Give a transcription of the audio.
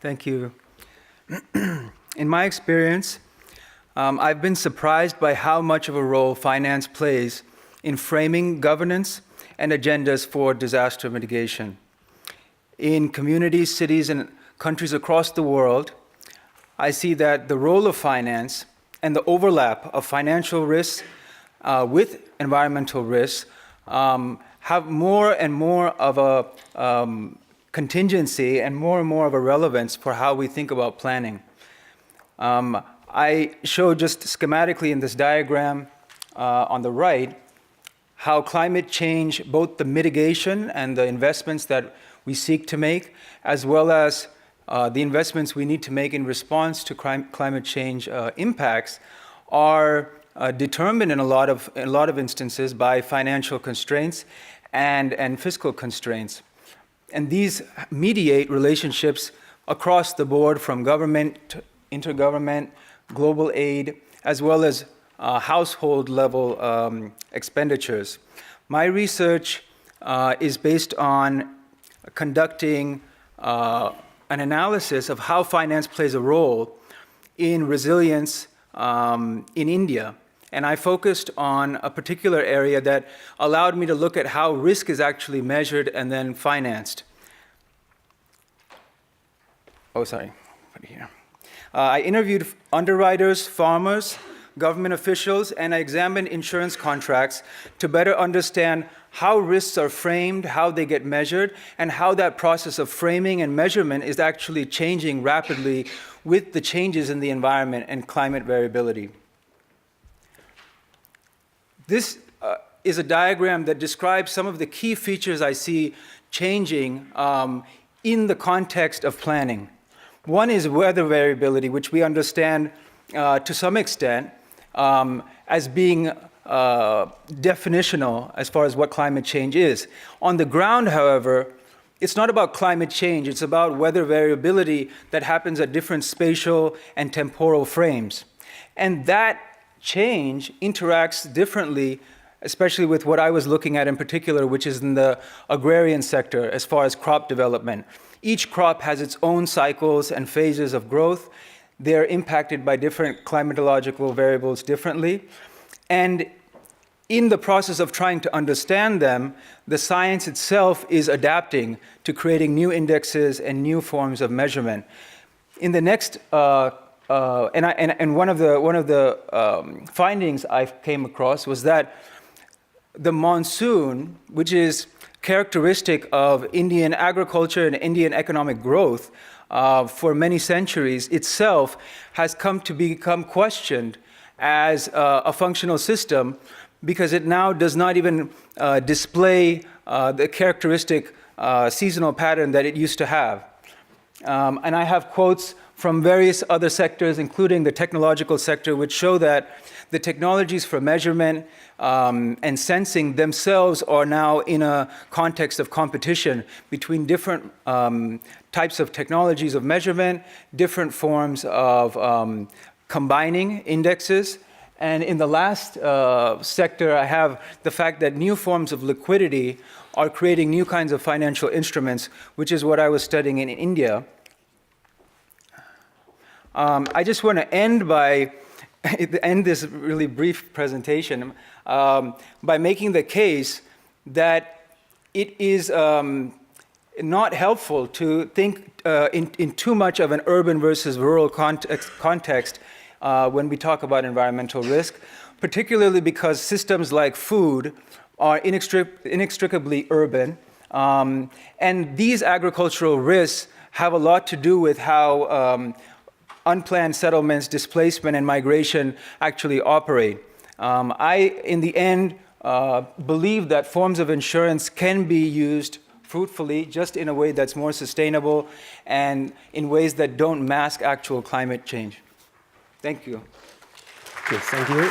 Thank you. In my experience, I've been surprised by how much of a role finance plays in framing governance and agendas for disaster mitigation. In communities, cities, and countries across the world, I see that the role of finance and the overlap of financial risks with environmental risks have more and more of a contingency and more of a relevance for how we think about planning. I show just schematically in this diagram on the right how climate change, both the mitigation and the investments that we seek to make, as well as the investments we need to make in response to climate change impacts, are determined in a lot of instances by financial constraints and fiscal constraints. And these mediate relationships across the board, from government, intergovernment, global aid, as well as household level expenditures. My research is based on conducting an analysis of how finance plays a role in resilience in India. And I focused on a particular area that allowed me to look at how risk is actually measured and then financed. I interviewed underwriters, farmers, government officials, and I examined insurance contracts to better understand how risks are framed, how they get measured, and how that process of framing and measurement is actually changing rapidly with the changes in the environment and climate variability. This is a diagram that describes some of the key features I see changing in the context of planning. One is weather variability, which we understand to some extent as being definitional as far as what climate change is. On the ground, however, it's not about climate change, it's about weather variability that happens at different spatial and temporal frames. And that change interacts differently, especially with what I was looking at in particular, which is in the agrarian sector as far as crop development. Each crop has its own cycles and phases of growth. They're impacted by different climatological variables differently. And in the process of trying to understand them, the science itself is adapting to creating new indexes and new forms of measurement. In the next one of the findings I came across was that the monsoon, which is characteristic of Indian agriculture and Indian economic growth for many centuries, itself has come to become questioned as a functional system, because it now does not even display the characteristic seasonal pattern that it used to have. And I have quotes from various other sectors, including the technological sector, which show that the technologies for measurement and sensing themselves are now in a context of competition between different types of technologies of measurement, different forms of combining indexes. And in the last sector, I have the fact that new forms of liquidity are creating new kinds of financial instruments, which is what I was studying in India. I just want to end this really brief presentation by making the case that it is not helpful to think in too much of an urban versus rural context when we talk about environmental risk, particularly because systems like food are inextricably urban. And these agricultural risks have a lot to do with how unplanned settlements, displacement, and migration actually operate. I, in the end, believe that forms of insurance can be used fruitfully, just in a way that's more sustainable and in ways that don't mask actual climate change. Thank you. Yes, thank you.